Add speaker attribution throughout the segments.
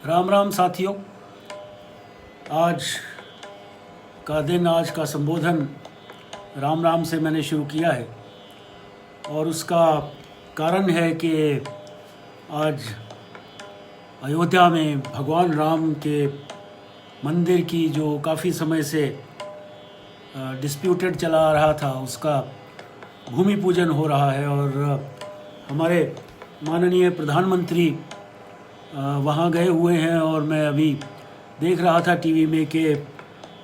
Speaker 1: राम राम साथियों। आज का दिन, आज का संबोधन राम राम से मैंने शुरू किया है और उसका कारण है कि आज अयोध्या में भगवान राम के मंदिर की जो काफ़ी समय से डिस्प्यूटेड चला आ रहा था, उसका भूमि पूजन हो रहा है और हमारे माननीय प्रधानमंत्री वहाँ गए हुए हैं। और मैं अभी देख रहा था टीवी में कि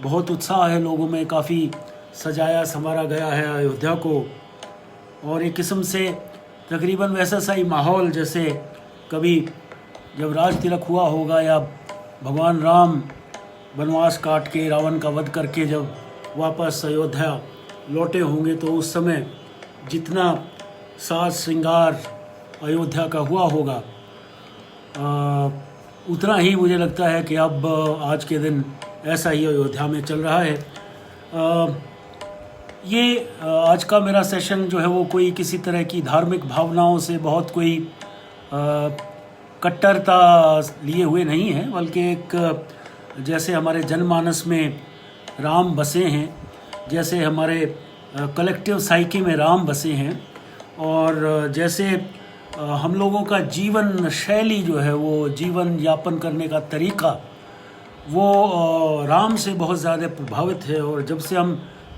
Speaker 1: बहुत उत्साह है लोगों में, काफ़ी सजाया संवारा गया है अयोध्या को और एक किस्म से तकरीबन वैसा सा ही माहौल जैसे कभी जब राज तिलक हुआ होगा या भगवान राम वनवास काट के रावण का वध करके जब वापस अयोध्या लौटे होंगे, तो उस समय जितना साज श्रृंगार अयोध्या का हुआ होगा उतना ही मुझे लगता है कि अब आज के दिन ऐसा ही अयोध्या में चल रहा है। ये आज का मेरा सेशन जो है वो कोई किसी तरह की धार्मिक भावनाओं से बहुत कोई कट्टरता लिए हुए नहीं है, बल्कि एक जैसे हमारे जनमानस में राम बसे हैं, जैसे हमारे कलेक्टिव साइकी में राम बसे हैं और जैसे हम लोगों का जीवन शैली जो है वो जीवन यापन करने का तरीका वो राम से बहुत ज़्यादा प्रभावित है। और जब से हम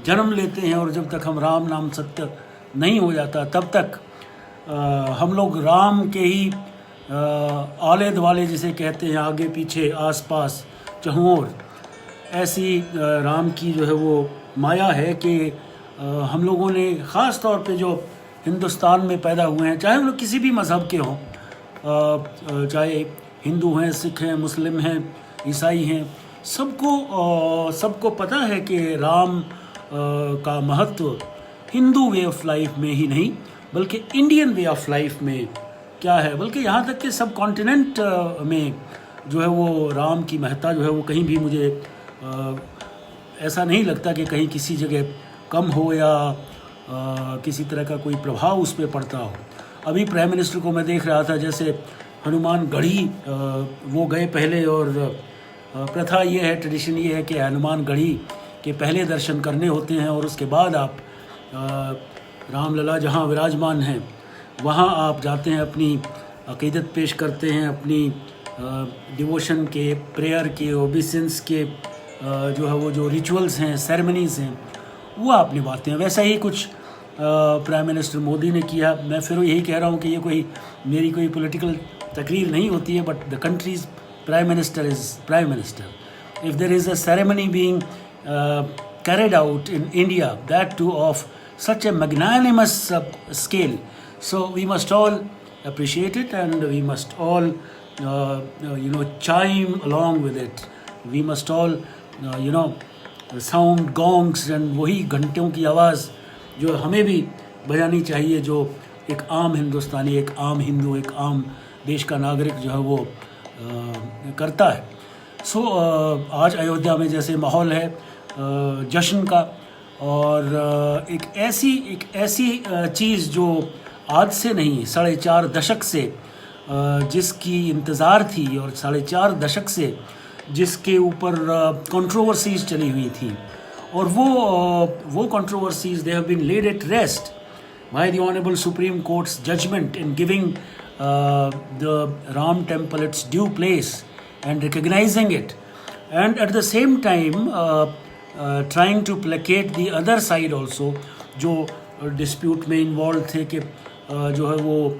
Speaker 1: जन्म लेते हैं और जब तक हम राम नाम सत्य नहीं हो जाता तब तक हम लोग राम के ही आले दुआले जिसे कहते हैं, आगे पीछे आस पास चहुओर, ऐसी राम की जो है वो माया है कि हम लोगों ने ख़ास तौर पे जो हिंदुस्तान में पैदा हुए हैं, चाहे हम लोग किसी भी मज़हब के हों, चाहे हिंदू हैं, सिख हैं, मुस्लिम हैं, ईसाई हैं, सबको पता है कि राम का महत्व हिंदू वे ऑफ लाइफ में ही नहीं बल्कि इंडियन वे ऑफ लाइफ में क्या है, बल्कि यहाँ तक कि सब कॉन्टिनेंट में जो है वो राम की महत्ता जो है वो कहीं भी मुझे ऐसा नहीं लगता कि कहीं किसी जगह कम हो या किसी तरह का कोई प्रभाव उस पर पड़ता हो। अभी प्राइम मिनिस्टर को मैं देख रहा था, जैसे हनुमान गढ़ी वो गए पहले और प्रथा ये है, ट्रेडिशन ये है कि हनुमान गढ़ी के पहले दर्शन करने होते हैं और उसके बाद आप रामलला जहाँ विराजमान हैं वहाँ आप जाते हैं, अपनी अकीदत पेश करते हैं, अपनी डिवोशन के, प्रेयर के, ओबीसेंस के जो है वो जो रिचुअल्स हैं, सेरेमनीज़ हैं, वो आप निभाते हैं। वैसा ही कुछ प्राइम मिनिस्टर मोदी ने किया। मैं फिर यही कह रहा हूँ कि ये कोई मेरी कोई पॉलिटिकल तकरीर नहीं होती है, but the country's prime minister is prime minister. If there is a ceremony being carried out in India, that too of such a magnanimous scale, so we must all appreciate it and we must all chime along with it. We must all sound gongs and वही घंटों की आवाज़ जो हमें भी बजानी चाहिए, जो एक आम हिंदुस्तानी, एक आम हिंदू, एक आम देश का नागरिक जो है वो करता है। सो आज अयोध्या में जैसे माहौल है जश्न का, और एक ऐसी चीज़ जो आज से नहीं 4.5 दशक से जिसकी इंतज़ार थी और 4.5 दशक से जिसके ऊपर कंट्रोवर्सीज चली हुई थी, और वो controversies they have been laid at rest by the honourable Supreme Court's judgement in giving the Ram temple its due place and recognising it, and at the same time trying to placate the other side also, जो dispute में involve थे कि जो है वो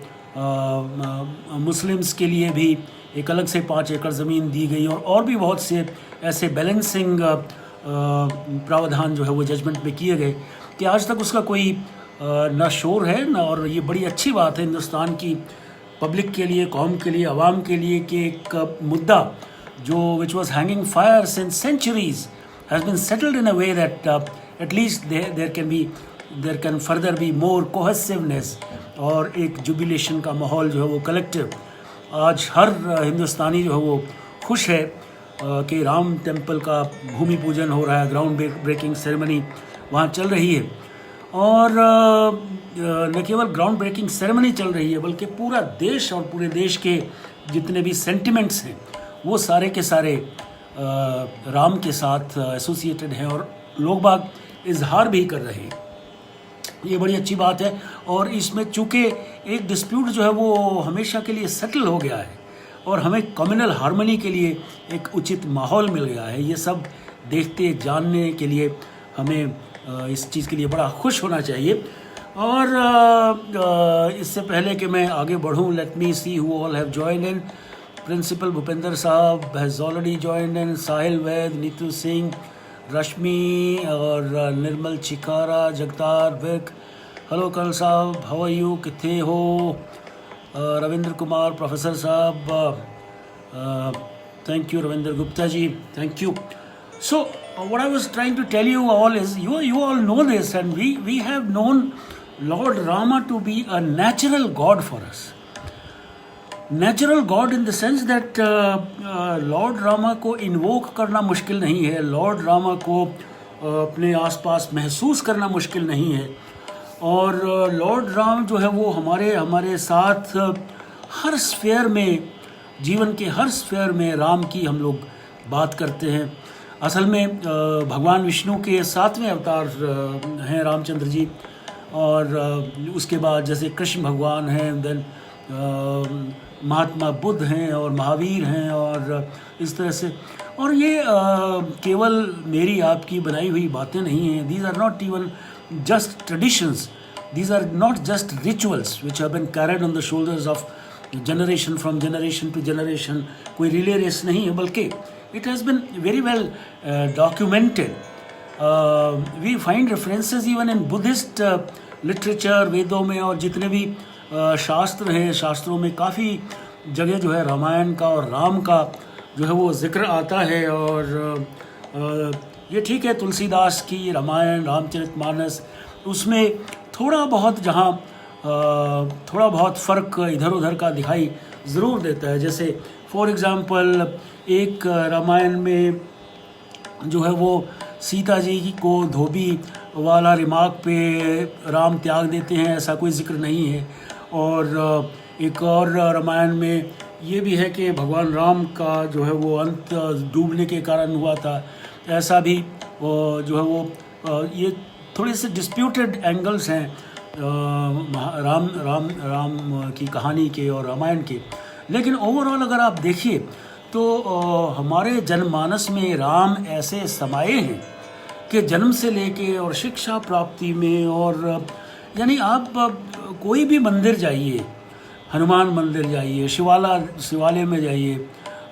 Speaker 1: Muslims के लिए भी एक अलग से 5 एकड़ ज़मीन दी गई और भी बहुत से ऐसे बैलेंसिंग प्रावधान जो है वो जजमेंट में किए गए कि आज तक उसका कोई ना शोर है ना। और ये बड़ी अच्छी बात है हिंदुस्तान की पब्लिक के लिए, कौम के लिए, आवाम के लिए कि एक मुद्दा जो which was hanging fire since centuries has been settled in a way that at least there can further be more cohesiveness और एक जुबिलेशन का माहौल जो है वो कलेक्टिव। आज हर हिंदुस्तानी जो है वो खुश है कि राम टेम्पल का भूमि पूजन हो रहा है, ग्राउंड ब्रेकिंग सेरेमनी वहाँ चल रही है। और न केवल ग्राउंड ब्रेकिंग सेरेमनी चल रही है बल्कि पूरा देश और पूरे देश के जितने भी सेंटिमेंट्स हैं वो सारे के सारे राम के साथ एसोसिएटेड हैं और लोग बाग इजहार भी कर रहे हैं। ये बड़ी अच्छी बात है। और इसमें चूँकि एक डिस्प्यूट जो है वो हमेशा के लिए सेटल हो गया है और हमें कम्युनल हार्मनी के लिए एक उचित माहौल मिल गया है, ये सब देखते जानने के लिए हमें इस चीज़ के लिए बड़ा खुश होना चाहिए। और इससे पहले कि मैं आगे बढ़ूं, let me see who all have joined in. Principal Bhupendra साहब has already joined in, Sahil Vaid, Neetu Singh, Rashmi और निर्मल चिकारा, जगतार विक। हेलो कर्नल साहब, हाउ आर यू, किथे हो? रविंद्र कुमार, प्रोफेसर साहब, thank you. Ravinder Gupta ji, thank you. So what I was trying to tell you all is you all know this, and we have known Lord Rama to be a natural God for us. Natural God in the sense that Lord Rama को invoke करना मुश्किल नहीं है, Lord Rama को अपने आसपास महसूस करना मुश्किल नहीं है। और लॉर्ड राम जो है वो हमारे साथ हर स्फेयर में, जीवन के हर स्फेयर में राम की हम लोग बात करते हैं। असल में भगवान विष्णु के 7वें अवतार हैं रामचंद्र जी, और उसके बाद जैसे कृष्ण भगवान हैं, देन महात्मा बुद्ध हैं और महावीर हैं और इस तरह से। और ये केवल मेरी आपकी बनाई हुई बातें नहीं हैं। These are not even just traditions, these are not just rituals which have been carried on the shoulders of generation from generation to generation. कोई रिले रेस नहीं है, बल्कि it has been very well documented. We find references even in Buddhist literature, वेदों में, और जितने भी शास्त्र हैं, शास्त्रों में काफ़ी जगह जो है रामायण का और राम का जो है वो जिक्र आता है। और ये ठीक है, तुलसीदास की रामायण, रामचरितमानस, उसमें थोड़ा बहुत जहाँ थोड़ा बहुत फ़र्क इधर उधर का दिखाई ज़रूर देता है। जैसे फॉर एग्ज़ाम्पल एक रामायण में जो है वो सीता जी को धोबी वाला रिमार्क पे राम त्याग देते हैं, ऐसा कोई जिक्र नहीं है। और एक और रामायण में ये भी है कि भगवान राम का जो है वो अंत डूबने के कारण हुआ था, ऐसा भी जो है वो ये थोड़े से डिस्प्यूटेड एंगल्स हैं राम की कहानी के और रामायण के। लेकिन ओवरऑल अगर आप देखिए तो हमारे जनमानस में राम ऐसे समाये हैं कि जन्म से लेके और शिक्षा प्राप्ति में, और यानी आप कोई भी मंदिर जाइए, हनुमान मंदिर जाइए, शिवालय में जाइए,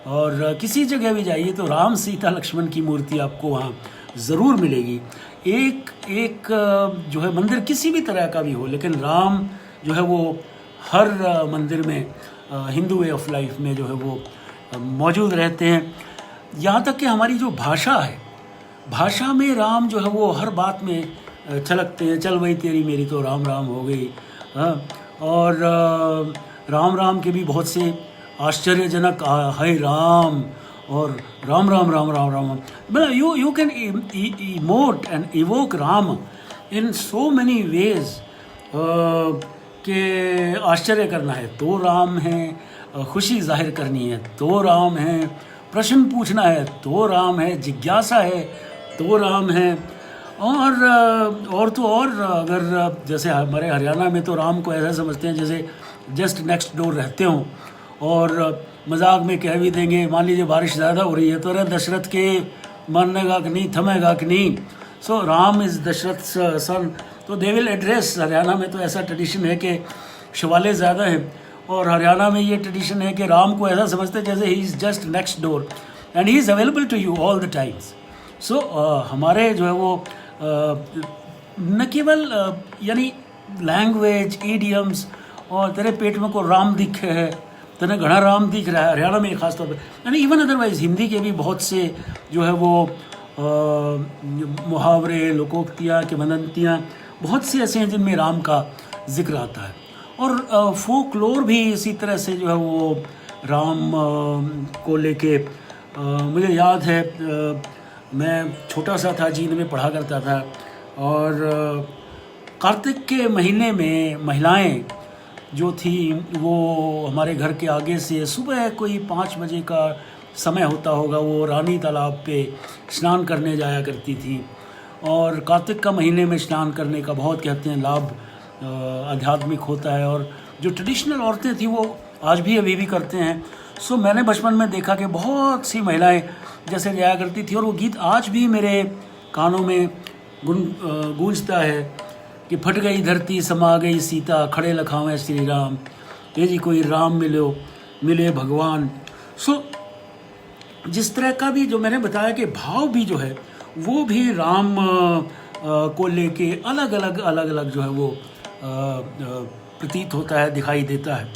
Speaker 1: और किसी जगह भी जाइए तो राम सीता लक्ष्मण की मूर्ति आपको वहाँ ज़रूर मिलेगी। एक जो है मंदिर किसी भी तरह का भी हो, लेकिन राम जो है वो हर मंदिर में, हिंदू वे ऑफ लाइफ में जो है वो मौजूद रहते हैं। यहाँ तक कि हमारी जो भाषा है, भाषा में राम जो है वो हर बात में छलकते हैं। चल वही तेरी मेरी तो राम राम हो गई। और राम राम के भी बहुत से आश्चर्यजनक है राम, और राम राम राम राम राम, मतलब you can emote and evoke Ram in so many ways कि आश्चर्य करना है तो राम है, खुशी जाहिर करनी है तो राम है, प्रश्न पूछना है तो राम है, जिज्ञासा है तो राम है। और तो और अगर जैसे हमारे हरियाणा में तो राम को ऐसा समझते हैं जैसे जस्ट नेक्स्ट डोर रहते हों, और मजाक में कह भी देंगे, मान लीजिए बारिश ज़्यादा हो रही है तो अरे दशरथ के मानेगा कि नहीं, थमेगा कि नहीं, सो राम इज़ दशरथ सन, तो दे विल एड्रेस। हरियाणा में तो ऐसा ट्रेडिशन है कि शिवालय ज़्यादा है, और हरियाणा में ये ट्रेडिशन है कि राम को ऐसा समझते हैं जैसे he is just next door and he is available to you all the times. So हमारे जो है वो न केवल यानी लैंग्वेज, ईडियम्स, और तेरे पेट में को राम दिखे है, तेने घना राम दिख रहा है, हरियाणा में ख़ास तौर पर, यानी इवन अदरवाइज़ हिंदी के भी बहुत से जो है वो मुहावरे, लोकोक्तियाँ, किंवदंतियाँ बहुत से ऐसे हैं जिनमें राम का जिक्र आता है। और फोकलोर भी इसी तरह से जो है वो राम को लेके, मुझे याद है मैं छोटा सा था, जींद में पढ़ा करता था, और कार्तिक के महीने में महिलाएं जो थी वो हमारे घर के आगे से सुबह कोई 5 बजे का समय होता होगा वो रानी तालाब पे स्नान करने जाया करती थी। और कार्तिक का महीने में स्नान करने का बहुत कहते हैं लाभ आध्यात्मिक होता है, और जो ट्रेडिशनल औरतें थी वो आज भी अभी भी करते हैं। सो मैंने बचपन में देखा कि बहुत सी महिलाएं जैसे जाया करती थी, और वो गीत आज भी मेरे कानों में गूंजता है कि फट गई धरती समा गई सीता, खड़े लखावें श्री राम, ये जी कोई राम मिले भगवान। सो जिस तरह का भी जो मैंने बताया कि भाव भी जो है वो भी राम को लेके अलग अलग जो है वो प्रतीत होता है, दिखाई देता है।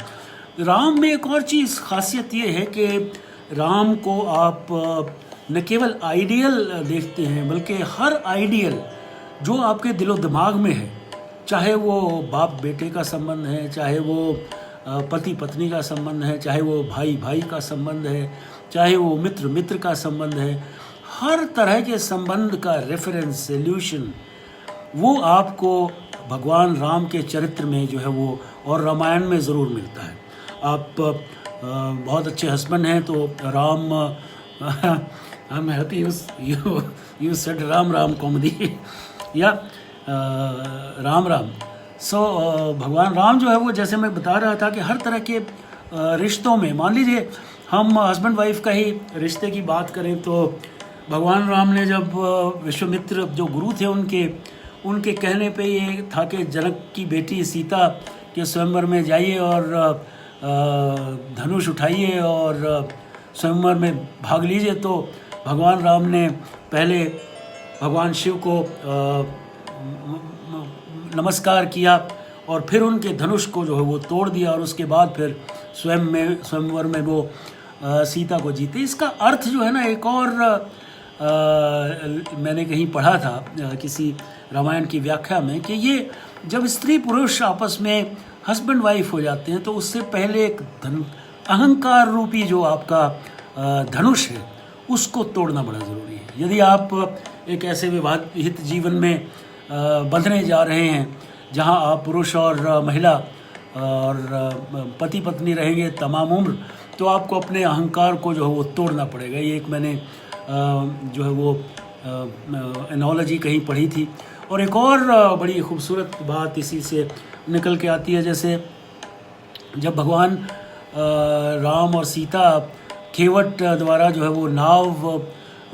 Speaker 1: राम में एक और चीज़ खासियत ये है कि राम को आप न केवल आइडियल देखते हैं बल्कि हर आइडियल जो आपके दिलो दिमाग में है, चाहे वो बाप बेटे का संबंध है, चाहे वो पति पत्नी का संबंध है, चाहे वो भाई भाई का संबंध है, चाहे वो मित्र मित्र का संबंध है, हर तरह के संबंध का रेफरेंस सॉल्यूशन वो आपको भगवान राम के चरित्र में जो है वो और रामायण में ज़रूर मिलता है। आप बहुत अच्छे हस्बैंड हैं तो Ram I am happy you said Ram comedy या राम। सो भगवान राम जो है वो जैसे मैं बता रहा था कि हर तरह के रिश्तों में, मान लीजिए हम हस्बैंड वाइफ का ही रिश्ते की बात करें तो भगवान राम ने जब विश्वामित्र जो गुरु थे उनके कहने पे ये था कि जनक की बेटी सीता के स्वयंवर में जाइए और धनुष उठाइए और स्वयंवर में भाग लीजिए। तो भगवान राम ने पहले भगवान शिव को नमस्कार किया और फिर उनके धनुष को जो है वो तोड़ दिया, और उसके बाद फिर स्वयंवर में वो सीता को जीते। इसका अर्थ जो है ना एक और मैंने कहीं पढ़ा था किसी रामायण की व्याख्या में कि ये जब स्त्री पुरुष आपस में हस्बैंड वाइफ हो जाते हैं तो उससे पहले एक अहंकार रूपी जो आपका धनुष है उसको तोड़ना बड़ा ज़रूरी है। यदि आप एक ऐसे विवाहित जीवन में बंधने जा रहे हैं जहां आप पुरुष और महिला और पति पत्नी रहेंगे तमाम उम्र, तो आपको अपने अहंकार को जो है वो तोड़ना पड़ेगा। ये एक मैंने जो है वो एनोलॉजी कहीं पढ़ी थी। और एक और बड़ी खूबसूरत बात इसी से निकल के आती है, जैसे जब भगवान राम और सीता केवट द्वारा जो है वो नाव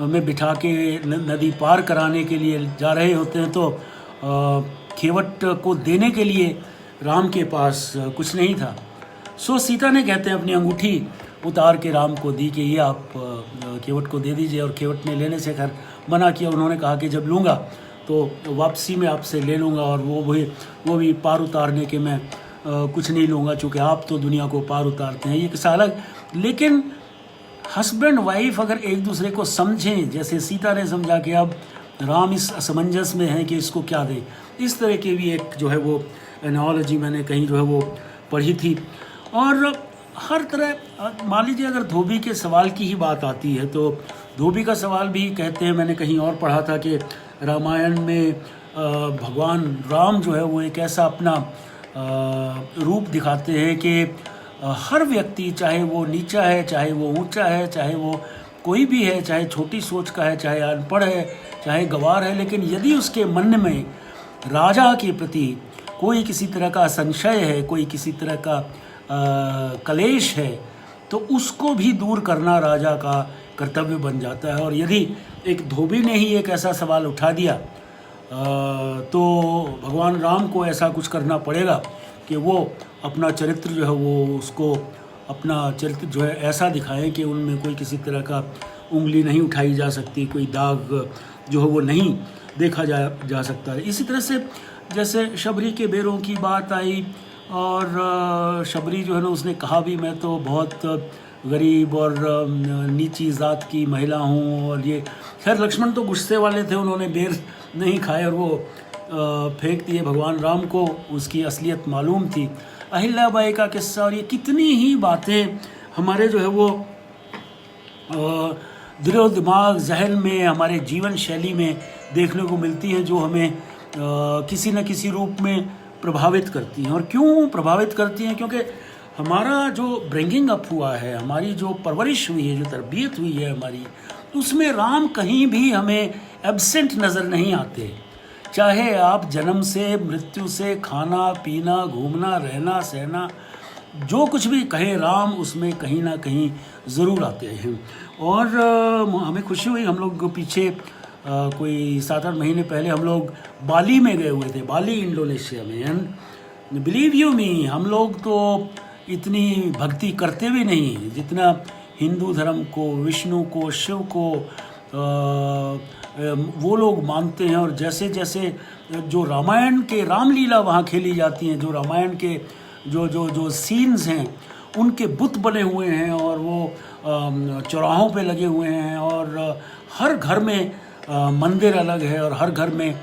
Speaker 1: में बिठा के नदी पार कराने के लिए जा रहे होते हैं तो केवट को देने के लिए राम के पास कुछ नहीं था। सो सीता ने कहते हैं अपनी अंगूठी उतार के राम को दी कि ये आप केवट को दे दीजिए, और केवट ने लेने से खैर मना किया। उन्होंने कहा कि जब लूँगा तो वापसी में आपसे ले लूँगा, और वो भी पार उतारने के मैं कुछ नहीं लूँगा, चूँकि आप तो दुनिया को पार उतारते हैं, ये किस्सा अलग। लेकिन हस्बैंड वाइफ अगर एक दूसरे को समझें, जैसे सीता ने समझा कि अब राम इस असमंजस में है कि इसको क्या दें, इस तरह की भी एक जो है वो एनोलॉजी मैंने कहीं जो है वो पढ़ी थी। और हर तरह मान लीजिए अगर धोबी के सवाल की ही बात आती है तो धोबी का सवाल भी कहते हैं, मैंने कहीं और पढ़ा था कि रामायण में भगवान राम जो है वो एक ऐसा अपना रूप दिखाते हैं कि हर व्यक्ति, चाहे वो नीचा है, चाहे वो ऊंचा है, चाहे वो कोई भी है, चाहे छोटी सोच का है, चाहे अनपढ़ है, चाहे गंवार है, लेकिन यदि उसके मन में राजा के प्रति कोई किसी तरह का संशय है, कोई किसी तरह का कलेश है, तो उसको भी दूर करना राजा का कर्तव्य बन जाता है। और यदि एक धोबी ने ही एक ऐसा सवाल उठा दिया तो भगवान राम को ऐसा कुछ करना पड़ेगा कि वो अपना चरित्र जो है वो उसको अपना चरित्र जो है ऐसा दिखाएं कि उनमें कोई किसी तरह का उंगली नहीं उठाई जा सकती, कोई दाग जो है वो नहीं देखा जा सकता है। इसी तरह से जैसे शबरी के बेरों की बात आई, और शबरी जो है ना उसने कहा भी मैं तो बहुत गरीब और नीची ज़ात की महिला हूँ, और ये खैर लक्ष्मण तो गुस्से वाले थे, उन्होंने बेर नहीं खाए और वो फेंक दिए। भगवान राम को उसकी असलियत मालूम थी। अहिल्याबाई का किस्सा, और ये कितनी ही बातें हमारे जो है वो दिलो दिमाग जहन में, हमारे जीवन शैली में देखने को मिलती हैं, जो हमें किसी न किसी रूप में प्रभावित करती हैं। और क्यों प्रभावित करती हैं? क्योंकि हमारा जो ब्रिंगिंग अप हुआ है, हमारी जो परवरिश हुई है, जो तरबियत हुई है हमारी, उसमें राम कहीं भी हमें एब्सेंट नज़र नहीं आते। चाहे आप जन्म से मृत्यु से, खाना पीना, घूमना रहना सहना, जो कुछ भी कहें, राम उसमें कहीं ना कहीं ज़रूर आते हैं। और हमें खुशी हुई, हम लोग पीछे कोई 7-8 महीने पहले हम लोग बाली में गए हुए थे, बाली इंडोनेशिया में। एंड बिलीव यू मी, हम लोग तो इतनी भक्ति करते भी नहीं जितना हिंदू धर्म को, विष्णु को, शिव को वो लोग मानते हैं। और जैसे जैसे जो रामायण के रामलीला वहाँ खेली जाती हैं, जो रामायण के जो जो जो सीन्स हैं, उनके बुत बने हुए हैं और वो चौराहों पे लगे हुए हैं, और हर घर में मंदिर अलग है, और हर घर में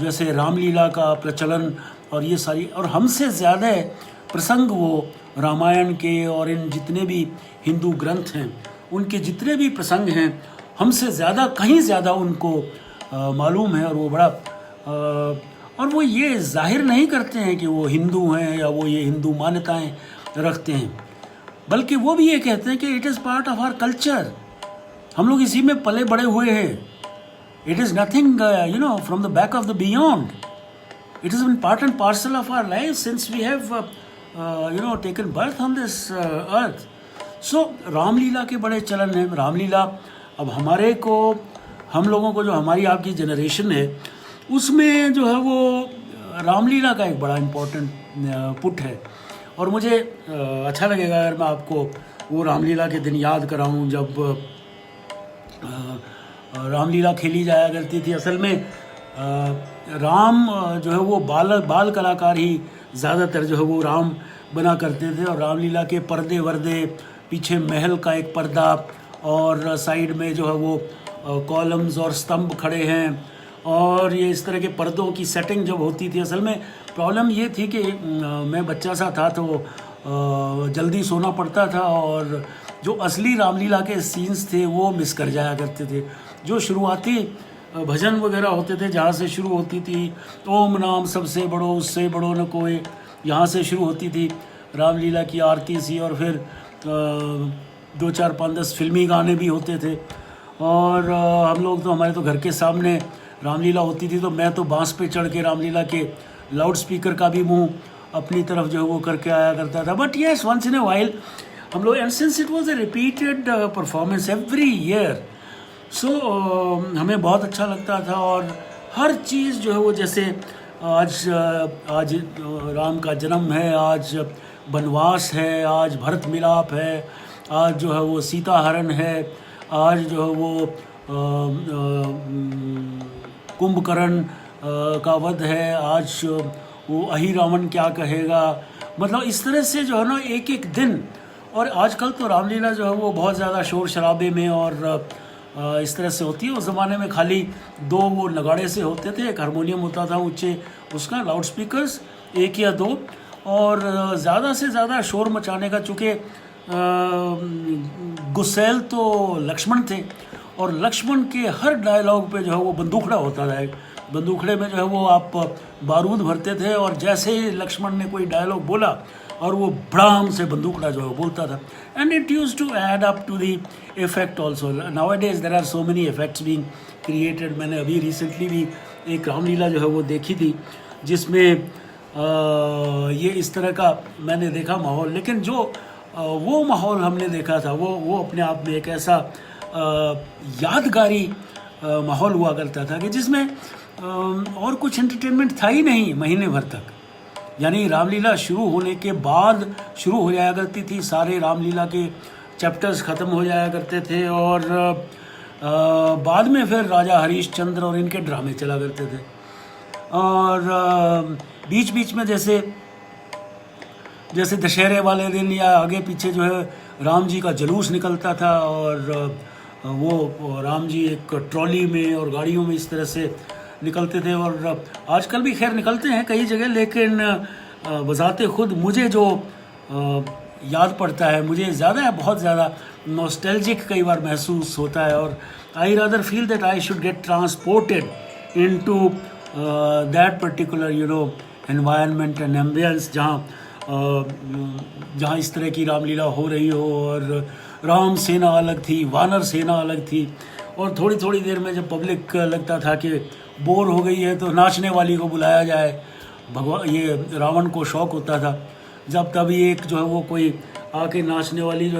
Speaker 1: जैसे रामलीला का प्रचलन और ये सारी, और हमसे ज़्यादा प्रसंग वो रामायण के और इन जितने भी हिंदू ग्रंथ हैं उनके जितने भी प्रसंग हैं, हमसे ज़्यादा, कहीं ज़्यादा उनको मालूम है। और वो बड़ा और वो ये जाहिर नहीं करते हैं कि वो हिंदू हैं या वो ये हिंदू मान्यताएं रखते हैं, बल्कि वो भी ये कहते हैं कि it is part of our culture, हम लोग इसी में पले बड़े हुए हैं। It is nothing from the back of the beyond, it is been part and parcel of our life since we have taken birth on this earth. So Ramlila के बड़े चलन हैं। रामलीला अब हम लोगों को जो हमारी आपकी जनरेशन है, उसमें जो है वो रामलीला का एक बड़ा इम्पोर्टेंट पुट है। और मुझे अच्छा लगेगा अगर मैं आपको वो रामलीला के दिन याद कराऊं, जब रामलीला खेली जाया करती थी। असल में राम जो है वो बाल कलाकार ही ज़्यादातर जो है वो राम बना करते थे, और रामलीला के पर्दे वर्दे, पीछे महल का एक पर्दा, और साइड में जो है वो कॉलम्स और स्तंभ खड़े हैं, और ये इस तरह के पर्दों की सेटिंग जब होती थी। असल में प्रॉब्लम ये थी कि मैं बच्चा सा था तो जल्दी सोना पड़ता था, और जो असली रामलीला के सीन्स थे वो मिस कर जाया करते थे। जो शुरुआती भजन वगैरह होते थे, जहाँ से शुरू होती थी ओम नाम सबसे बड़ो उससे बड़ो न कोई, यहाँ से शुरू होती थी रामलीला की आरती सी, और फिर 2, 4, 5, 10 फिल्मी गाने भी होते थे। और हम लोग तो, हमारे तो घर के सामने रामलीला होती थी, तो मैं तो बांस पे चढ़ के रामलीला के लाउड स्पीकर का भी मुंह अपनी तरफ जो है वो करके आया करता था। But yes, once in a while हम लोग, and since it was a repeated performance every year, so हमें बहुत अच्छा लगता था। और हर चीज़ जो है वो, जैसे आज राम का जन्म है, आज वनवास है, आज भरत मिलाप है, आज जो है वो सीता हरण है, आज जो है वो कुंभकर्ण का वध है, आज वो अहि रावण क्या कहेगा, मतलब इस तरह से जो है ना एक एक दिन। और आजकल तो रामलीला जो है वो बहुत ज़्यादा शोर शराबे में और इस तरह से होती है। उस ज़माने में खाली 2 वो नगाड़े से होते थे, एक हारमोनियम होता था ऊँचे, उसका लाउड स्पीकर्स 1 या 2, और ज़्यादा से ज़्यादा शोर मचाने का, चूँकि गुस्सैल तो लक्ष्मण थे, और लक्ष्मण के हर डायलॉग पे जो है वो बंदूकड़ा होता था। बंदूकड़े में जो है वो आप बारूद भरते थे, और जैसे ही लक्ष्मण ने कोई डायलॉग बोला और वो भड़ाम से बंदूकड़ा जो है बोलता था। And it use to add up to the effect also. Nowadays there are so many effects being created. मैंने अभी रिसेंटली भी एक रामलीला जो है वो देखी थी, जिसमें ये इस तरह का मैंने देखा माहौल। लेकिन जो वो माहौल हमने देखा था वो अपने आप में एक ऐसा यादगारी माहौल हुआ करता था कि जिसमें और कुछ एंटरटेनमेंट था ही नहीं महीने भर तक। यानी रामलीला शुरू होने के बाद शुरू हो जाया करती थी, सारे रामलीला के चैप्टर्स ख़त्म हो जाया करते थे, और बाद में फिर राजा हरीशचंद्र और इनके ड्रामे चला करते थे। और बीच बीच में जैसे दशहरे वाले दिन या आगे पीछे जो है राम जी का जुलूस निकलता था, और वो राम जी एक ट्रॉली में और गाड़ियों में इस तरह से निकलते थे। और आजकल भी खैर निकलते हैं कई जगह, लेकिन बजाते खुद मुझे जो याद पड़ता है, मुझे बहुत ज़्यादा नॉस्टैल्जिक कई बार महसूस होता है। और I rather feel that I should get transported into that particular environment and ambience, जहाँ जहाँ इस तरह की रामलीला हो रही हो, और राम सेना अलग थी, वानर सेना अलग थी, और थोड़ी थोड़ी देर में जब पब्लिक लगता था कि बोर हो गई है तो नाचने वाली को बुलाया जाए। भगवान ये रावण को शौक होता था, जब तभी एक जो है वो कोई आके नाचने वाली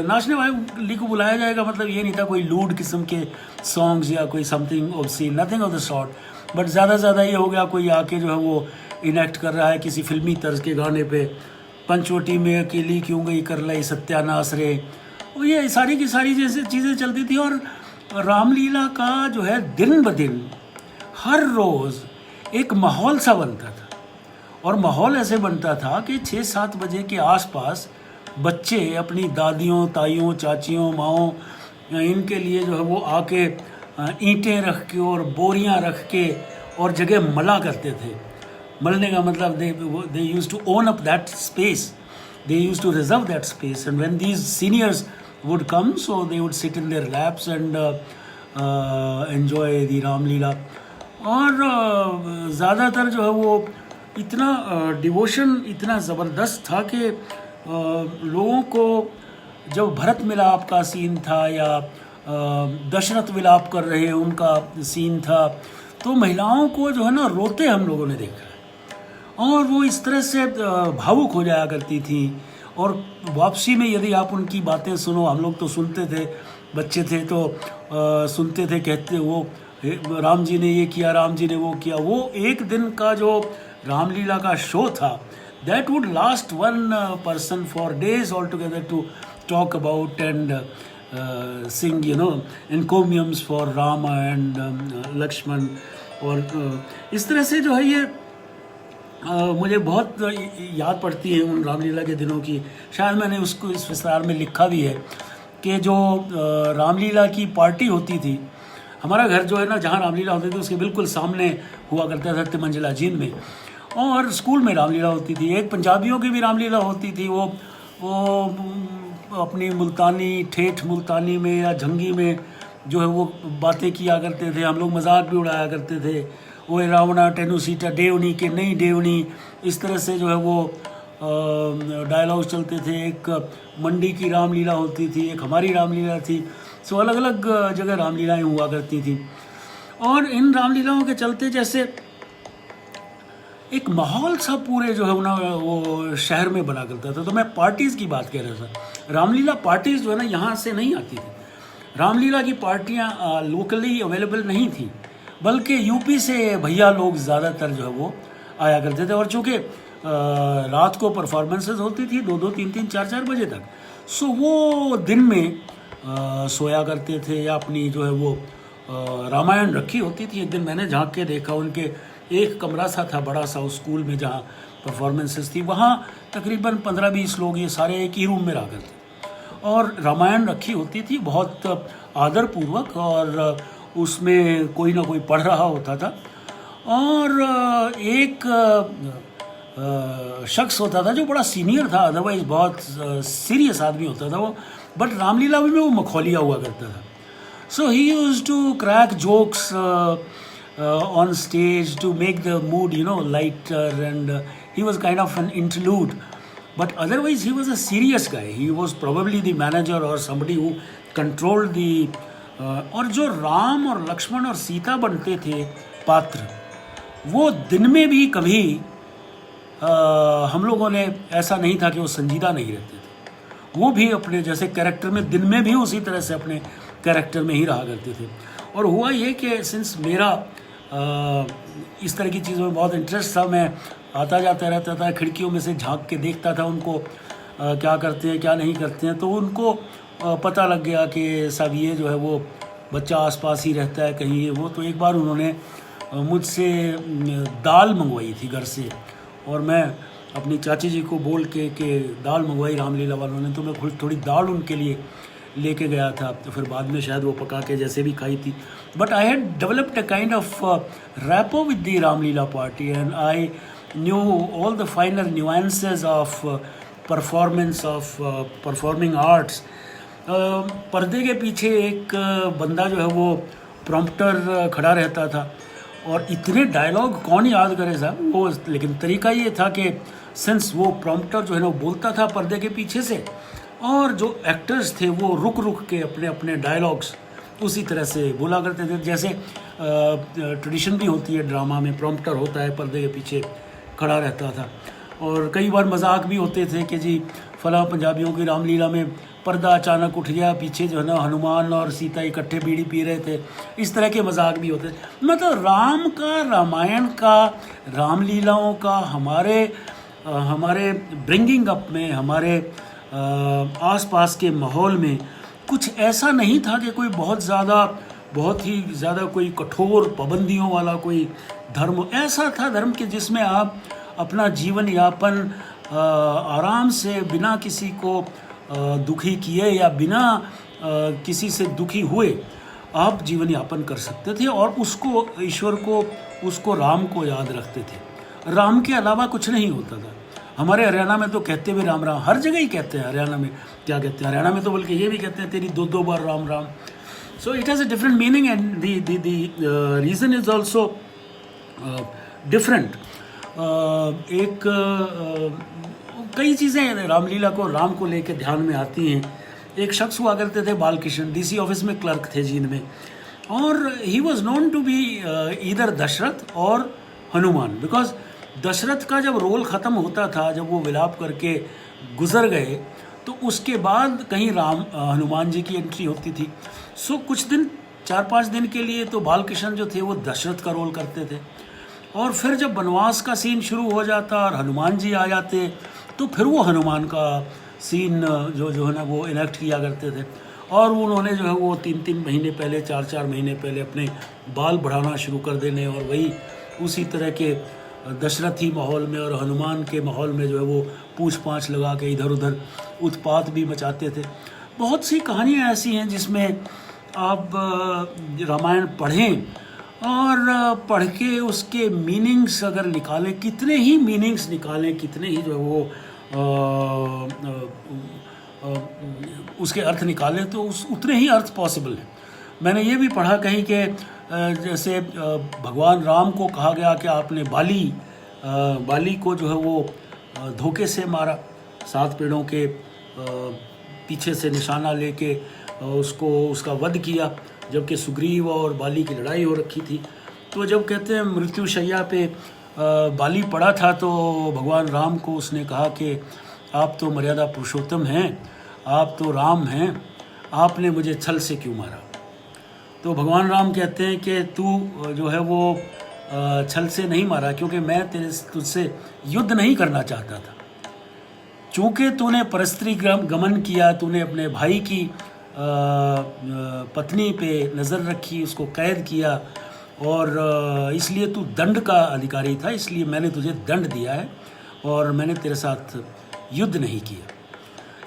Speaker 1: को बुलाया जाएगा, मतलब ये नहीं था कोई लूड किस्म के सॉन्ग्स या कोई something obscene, nothing of the sort, but ज़्यादा से ज़्यादा ये हो गया कोई आके जो है वो इनेक्ट कर रहा है किसी फिल्मी तर्ज के गाने पे, पंचवटी में अकेली क्यों गई कर लाई सत्यानाश रे, और ये सारी की सारी जैसे चीज़ें चलती थी। और रामलीला का जो है दिन ब दिन हर रोज़ एक माहौल सा बनता था, और माहौल ऐसे बनता था कि 6-7 बजे के आसपास बच्चे अपनी दादियों, ताइयों, चाचियों, माओं, इनके लिए जो है वो आके ईंटें रख के और बोरियां रख के और जगह मला करते थे। मलने का मतलब they used to own up that space, they used to reserve that space, and when these seniors would come, so they would sit in their laps and enjoy the Ramleela. और ज़्यादातर जो है वो इतना डिवोशन इतना ज़बरदस्त था कि लोगों को जब भरत मिलाप का सीन था या दशरथ विलाप कर रहे उनका सीन था, तो महिलाओं को जो है ना रोते हम लोगों ने देखा, और वो इस तरह से भावुक हो जाया करती थी। और वापसी में यदि आप उनकी बातें सुनो, हम लोग तो सुनते थे, बच्चे थे तो सुनते थे, कहते वो राम जी ने ये किया, राम जी ने वो किया। वो एक दिन का जो रामलीला का शो था, that would last one person for days all together to talk about and sing encomiums for Ram and Lakshman. और इस तरह से जो है ये मुझे बहुत याद पड़ती है उन रामलीला के दिनों की। शायद मैंने उसको इस विस्तार में लिखा भी है कि जो रामलीला की पार्टी होती थी, हमारा घर जो है ना जहाँ रामलीला होती थी उसके बिल्कुल सामने हुआ करता था तिमंजिला जींद में, और स्कूल में रामलीला होती थी। एक पंजाबियों की भी रामलीला होती थी, वो अपनी मुल्तानी, ठेठ मुल्तानी में या झंगी में जो है वो बातें किया करते थे, हम लोग मजाक भी उड़ाया करते थे, वो रावणा टेनु सीटा डेवनी के नहीं डेवनी, इस तरह से जो है वो डायलॉग चलते थे। एक मंडी की रामलीला होती थी, एक हमारी रामलीला थी, सो अलग अलग जगह रामलीलाएं हुआ करती थी। और इन रामलीलाओं के चलते जैसे एक माहौल सा पूरे जो है ना वो शहर में बना करता था। तो मैं पार्टीज़ की बात कह रहा था, रामलीला पार्टीज़ जो है ना यहाँ से नहीं आती थी। रामलीला की पार्टियाँ लोकली अवेलेबल नहीं थी, बल्कि यूपी से भैया लोग ज़्यादातर जो है वो आया करते थे। और चूँकि रात को परफॉर्मेंसेस होती थी 2-2, 3-3, 4-4 बजे तक, सो वो दिन में सोया करते थे या अपनी जो है वो रामायण रखी होती थी। एक दिन मैंने झांक के देखा, उनके एक कमरा सा था बड़ा सा उस स्कूल में जहाँ परफॉर्मेंसेस थी, वहाँ तकरीबन 15-20 लोग ये सारे एक ही रूम में रहा करते, और रामायण रखी होती थी बहुत आदरपूर्वक, और उसमें कोई ना कोई पढ़ रहा होता था। और एक शख्स होता था जो बड़ा सीनियर था, अदरवाइज बहुत सीरियस आदमी होता था वो, बट रामलीला में वो मखौलिया हुआ करता था। So he used to crack jokes on stage to make the mood lighter, and he was kind of an interlude, but otherwise he was a serious guy. He was probably the manager or somebody who controlled the और जो राम और लक्ष्मण और सीता बनते थे पात्र, वो दिन में भी कभी हम लोगों ने ऐसा नहीं था कि वो संजीदा नहीं रहते थे। वो भी अपने जैसे कैरेक्टर में दिन में भी उसी तरह से अपने कैरेक्टर में ही रहा करते थे। और हुआ ये कि सिंस मेरा इस तरह की चीज़ों में बहुत इंटरेस्ट था, मैं आता जाता रहता था, खिड़कियों में से झांक के देखता था उनको क्या करते हैं क्या नहीं करते हैं। तो उनको पता लग गया कि सब ये जो है वो बच्चा आसपास ही रहता है कहीं ये वो। तो एक बार उन्होंने मुझसे दाल मंगवाई थी घर से, और मैं अपनी चाची जी को बोल के कि दाल मंगवाई रामलीला वालों ने, तो मैं थोड़ी दाल उनके लिए लेके गया था। तो फिर बाद में शायद वो पका के जैसे भी खाई थी, but I had developed a kind of rapport with the Ramlila party, and I knew all the फाइनर nuances of performance of performing arts. पर्दे के पीछे एक बंदा जो है वो प्रॉम्प्टर खड़ा रहता था, और इतने डायलॉग कौन याद करे साहब वो, लेकिन तरीका ये था कि सिंस वो प्रॉम्प्टर जो है ना वो बोलता था पर्दे के पीछे से, और जो एक्टर्स थे वो रुक रुक के अपने अपने डायलॉग्स उसी तरह से बोला करते थे। जैसे ट्रेडिशन भी होती है ड्रामा में, प्रॉम्प्टर होता है पर्दे के पीछे खड़ा रहता था, और कई बार मजाक भी होते थे कि जी फलां पंजाबियों की रामलीला में पर्दा अचानक उठ गया, पीछे जो है ना हनुमान और सीता इकट्ठे बीड़ी पी रहे थे, इस तरह के मजाक भी होते थे। मतलब राम का, रामायण का, रामलीलाओं का हमारे ब्रिंगिंग अप में, हमारे आसपास के माहौल में कुछ ऐसा नहीं था कि कोई बहुत ही ज़्यादा कोई कठोर पाबंदियों वाला कोई धर्म। ऐसा था धर्म कि जिसमें आप अपना जीवन यापन आराम से, बिना किसी को दुखी किए या बिना किसी से दुखी हुए आप जीवन यापन कर सकते थे, और उसको, ईश्वर को, उसको, राम को याद रखते थे। राम के अलावा कुछ नहीं होता था। हमारे हरियाणा में तो कहते हुए राम राम, हर जगह ही कहते हैं। हरियाणा में क्या कहते हैं, हरियाणा में तो बल्कि ये भी कहते हैं तेरी 2-2 बार Ram Ram. So it has a different meaning and the reason is also different. कई चीज़ें रामलीला को, राम को लेकर ध्यान में आती हैं। एक शख्स हुआ करते थे बालकृष्ण, डीसी ऑफिस में क्लर्क थे जींद में, और he was known to be either Dashrath और हनुमान, बिकॉज दशरथ का जब रोल ख़त्म होता था, जब वो विलाप करके गुजर गए, तो उसके बाद कहीं हनुमान जी की एंट्री होती थी। सो कुछ दिन, 4-5 दिन के लिए तो बालकृष्ण जो थे वो दशरथ का रोल करते थे, और फिर जब वनवास का सीन शुरू हो जाता और हनुमान जी आ जाते, तो फिर वो हनुमान का सीन जो है ना वो इनेक्ट किया करते थे। और उन्होंने जो है वो 3-3 महीने पहले, 4-4 महीने पहले अपने बाल बढ़ाना शुरू कर देने, और वही उसी तरह के दशरथी माहौल में और हनुमान के माहौल में जो है वो पूछ पाछ लगा के इधर उधर उत्पात भी मचाते थे। बहुत सी कहानियाँ ऐसी हैं जिसमें आप रामायण पढ़ें और पढ़ के उसके मीनिंग्स अगर निकालें, कितने ही मीनिंग्स निकालें, कितने ही जो है वो उसके अर्थ निकालें, तो उतने ही अर्थ पॉसिबल हैं। मैंने ये भी पढ़ा कहीं कि जैसे भगवान राम को कहा गया कि आपने बाली को जो है वो धोखे से मारा, 7 पेड़ों के पीछे से निशाना लेके उसका वध किया, जबकि सुग्रीव और बाली की लड़ाई हो रखी थी। तो जब कहते हैं मृत्युशैया पे बाली पड़ा था, तो भगवान राम को उसने कहा कि आप तो मर्यादा पुरुषोत्तम हैं, आप तो राम हैं, आपने मुझे छल से क्यों मारा। तो भगवान राम कहते हैं कि तू जो है वो छल से नहीं मारा, क्योंकि मैं तुझसे युद्ध नहीं करना चाहता था। चूँकि तूने परस्त्री गमन किया, तूने अपने भाई की पत्नी पे नज़र रखी, उसको कैद किया, और इसलिए तू दंड का अधिकारी था, इसलिए मैंने तुझे दंड दिया है और मैंने तेरे साथ युद्ध नहीं किया।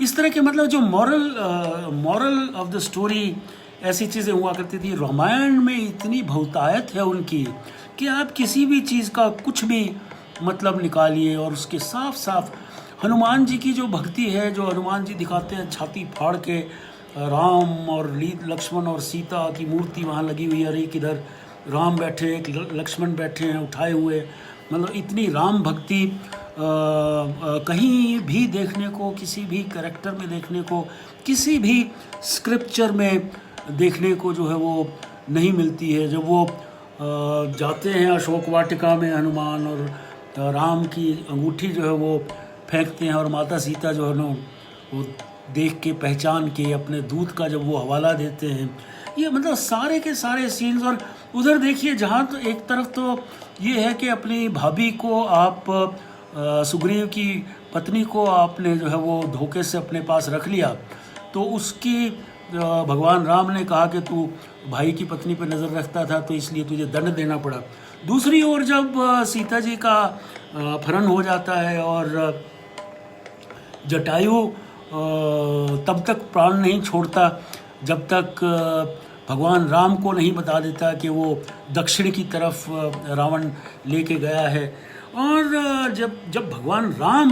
Speaker 1: इस तरह के मतलब जो मॉरल ऑफ द स्टोरी, ऐसी चीज़ें हुआ करती थी। रामायण में इतनी बहुतायत है उनकी कि आप किसी भी चीज़ का कुछ भी मतलब निकालिए, और उसके साफ साफ हनुमान जी की जो भक्ति है, जो हनुमान जी दिखाते हैं छाती फाड़ के, राम और लक्ष्मण और सीता की मूर्ति वहाँ लगी हुई है, और एक इधर राम बैठे, एक लक्ष्मण बैठे हैं उठाए हुए, मतलब इतनी राम भक्ति कहीं भी देखने को, किसी भी कैरेक्टर में देखने को, किसी भी स्क्रिप्चर में देखने को जो है वो नहीं मिलती है। जब वो जाते हैं अशोक वाटिका में हनुमान, और राम की अंगूठी जो है वो फेंकते हैं, और माता सीता जो है ना वो देख के, पहचान के, अपने दूध का जब वो हवाला देते हैं, ये मतलब सारे के सारे सीन्स। और उधर देखिए, जहाँ तो एक तरफ तो ये है कि अपनी भाभी को आप, सुग्रीव की पत्नी को आपने जो है वो धोखे से अपने पास रख लिया, तो उसकी भगवान राम ने कहा कि तू भाई की पत्नी पर नज़र रखता था, तो इसलिए तुझे दंड देना पड़ा। दूसरी ओर जब सीता जी का अपहरण हो जाता है, और जटायु तब तक प्राण नहीं छोड़ता जब तक भगवान राम को नहीं बता देता कि वो दक्षिण की तरफ रावण लेके गया है। और जब भगवान राम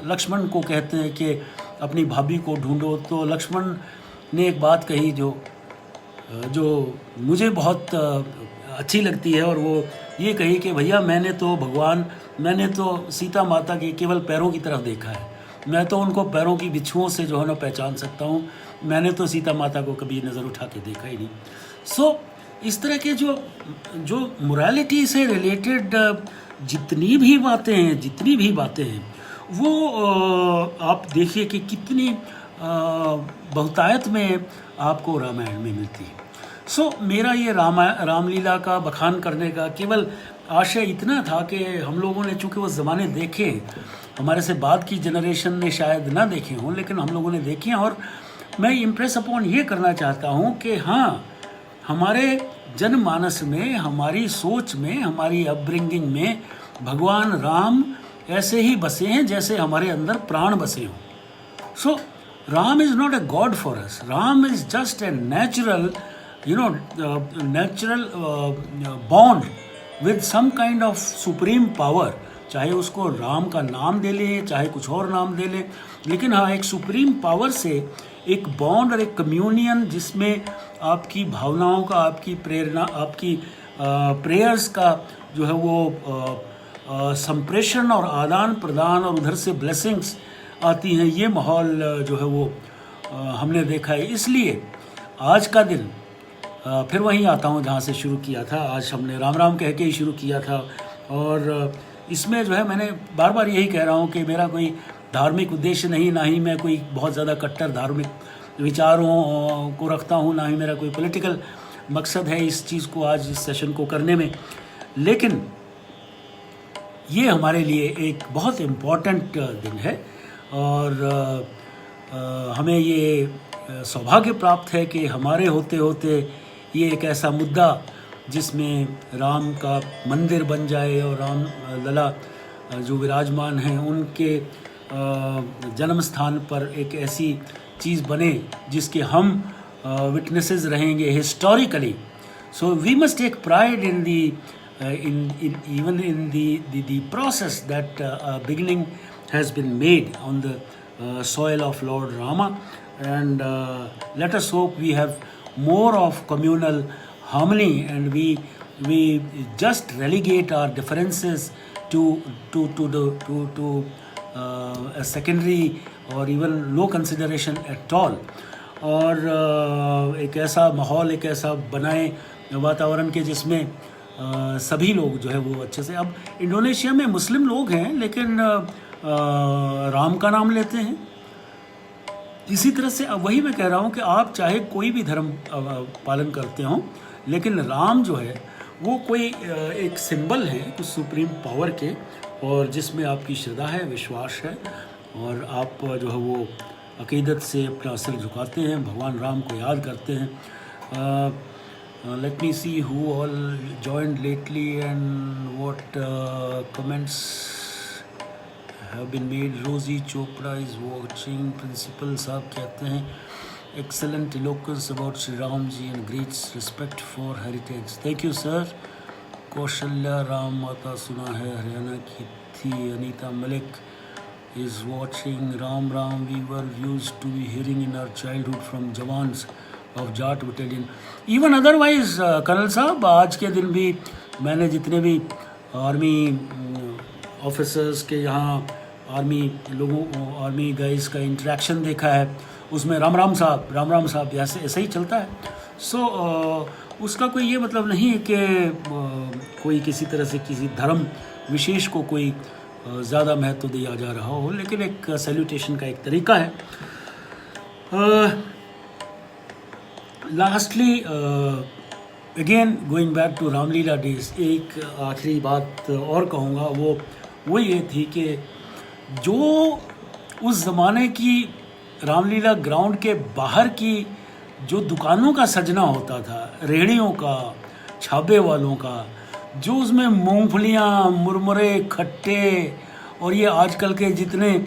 Speaker 1: लक्ष्मण को कहते हैं कि अपनी भाभी को ढूंढो, तो लक्ष्मण ने एक बात कही जो जो मुझे बहुत अच्छी लगती है, और वो ये कही कि भैया मैंने तो सीता माता के केवल पैरों की तरफ देखा है, मैं तो उनको पैरों की बिच्छुओं से जो है ना पहचान सकता हूँ, मैंने तो सीता माता को कभी नज़र उठा के देखा ही नहीं। सो इस तरह के जो मोरालिटी से रिलेटेड जितनी भी बातें हैं वो आप देखिए कि कितनी बहुतायत में आपको रामायण में मिलती है। सो मेरा ये रामलीला का बखान करने का केवल आशय इतना था कि हम लोगों ने चूँकि वो ज़माने देखे, हमारे से बाद की जनरेशन ने शायद ना देखे हों, लेकिन हम लोगों ने देखे हैं, और मैं इम्प्रेस अपॉन ये करना चाहता हूँ कि हाँ, हमारे जनमानस में, हमारी सोच में, हमारी अपब्रिंगिंग में भगवान राम ऐसे ही बसे हैं जैसे हमारे अंदर प्राण बसे हों। So Ram is not a god for us, Ram is just a natural bond with some kind of supreme power, चाहे उसको राम का नाम दे ले, चाहे कुछ और नाम दे ले, लेकिन हाँ, एक सुप्रीम पावर से एक बॉन्ड और एक कम्युनियन जिसमें आपकी भावनाओं का, आपकी प्रेरणा, आपकी प्रेयर्स का जो है वो संप्रेषण और आदान प्रदान, और उधर से ब्लेसिंग्स आती हैं, ये माहौल जो है वो हमने देखा है। इसलिए आज का दिन फिर वहीं आता हूँ जहाँ से शुरू किया था। आज हमने राम राम कह के ही शुरू किया था, और इसमें जो है मैंने बार बार यही कह रहा हूँ कि मेरा कोई धार्मिक उद्देश्य नहीं, ना ही मैं कोई बहुत ज़्यादा कट्टर धार्मिक विचारों को रखता हूँ, ना ही मेरा कोई पॉलिटिकल मकसद है इस चीज़ को, आज इस सेशन को करने में। लेकिन ये हमारे लिए एक बहुत इम्पॉर्टेंट दिन है, और हमें ये सौभाग्य प्राप्त है कि हमारे होते होते ये एक ऐसा मुद्दा जिसमें राम का मंदिर बन जाए, और राम लला जो विराजमान हैं उनके जन्म स्थान पर एक ऐसी चीज़ बने जिसके हम विटनेसेस रहेंगे historically. So we must take pride in the even in the process that beginning has been made on the soil of Lord Rama, and let us hope we have more of communal harmony, and we just relegate our differences to a secondary or even low consideration at all, और एक ऐसा माहौल, एक ऐसा बनाए वातावरण के जिसमें सभी लोग जो है वो अच्छे से, अब इंडोनेशिया में मुस्लिम लोग हैं लेकिन राम का नाम लेते हैं। इसी तरह से अब वही मैं कह रहा हूँ कि आप चाहे कोई भी धर्म पालन करते हों, लेकिन राम जो है वो कोई एक सिंबल है कुछ सुप्रीम पावर के, और जिसमें आपकी श्रद्धा है, विश्वास है, और आप जो है वो अकीदत से अपना सिर झुकाते हैं, भगवान राम को याद करते हैं। Let me see who all joined lately and what comments have been made. Rosie Chopra is watching. Principal साहब कहते हैं excellent eloquence about Shri Ram ji and great respect for heritage. Thank you sir. Kaushalya Ram माता सुना है, हरियाणा की थी। Anita Malik is watching. Ram Ram we were used to be hearing in our childhood from jawans of Jat battalion, even otherwise colonel साहब, आज के दिन भी मैंने जितने भी आर्मी ऑफिसर्स के यहाँ आर्मी गाइज का इंटरेक्शन देखा है, उसमें राम राम साहब ऐसे ही चलता है। सो उसका कोई ये मतलब नहीं है कि कोई किसी तरह से किसी धर्म विशेष को कोई ज़्यादा महत्व दिया जा रहा हो, लेकिन एक सैल्यूटेशन का एक तरीका है। Lastly again going back to Ramlila days, एक आखिरी बात और कहूँगा, वो ये थी कि जो उस ज़माने की रामलीला ग्राउंड के बाहर की जो दुकानों का सजना होता था, रेहड़ियों का, छाबे वालों का, जो उसमें मूंगफलियाँ, मुरमुरे, खट्टे और ये आजकल के जितने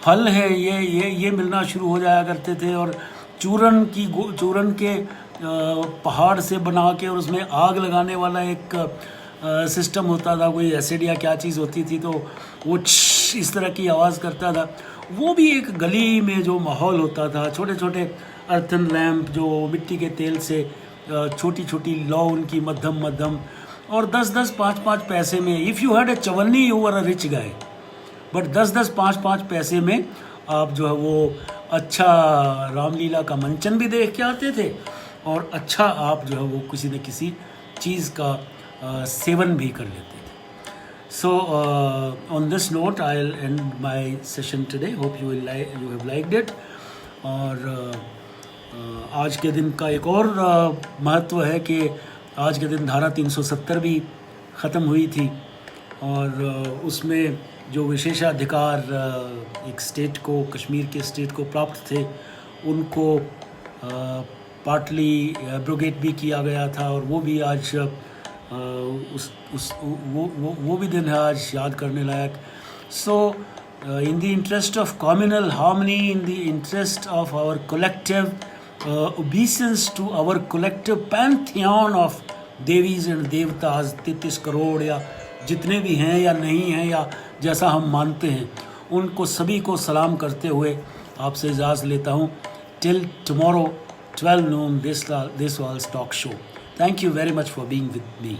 Speaker 1: फल हैं ये मिलना शुरू हो जाया करते थे, और चूरन के पहाड़ से बना के और उसमें आग लगाने वाला एक सिस्टम होता था, कोई एसिड या क्या चीज़ होती थी तो वो इस तरह की आवाज़ करता था। वो भी एक गली में जो माहौल होता था, छोटे छोटे अर्थन लैम्प जो मिट्टी के तेल से छोटी छोटी लौ उनकी मध्यम मध्यम, और 10-10 5-5 पैसे में, इफ़ यू हैड अ चवन्नी you were a rich guy, but 10-10 5-5 पैसे में आप जो है वो अच्छा रामलीला का मंचन भी देख के आते थे, और अच्छा आप जो है वो किसी न किसी चीज़ का सेवन भी कर लेते थे. So on this note, I'll end my session today. Hope you have liked it. और आज के दिन का एक और महत्व है कि आज के दिन धारा 370 भी ख़त्म हुई थी, और उसमें जो विशेषाधिकार एक स्टेट को, कश्मीर के स्टेट को प्राप्त थे, उनको पार्टली एब्रोगेट भी किया गया था, और वो भी आज वो भी दिन है आज याद करने लायक. सो in the interest of communal harmony, in the interest of our collective obeisance to our collective pantheon of devis and devtas, 33 crore या जितने भी हैं या नहीं हैं या जैसा हम मानते हैं, उनको सभी को सलाम करते हुए आपसे इजाज़त लेता हूँ. Till tomorrow 12 noon, this was Talk Show. Thank you very much for being with me.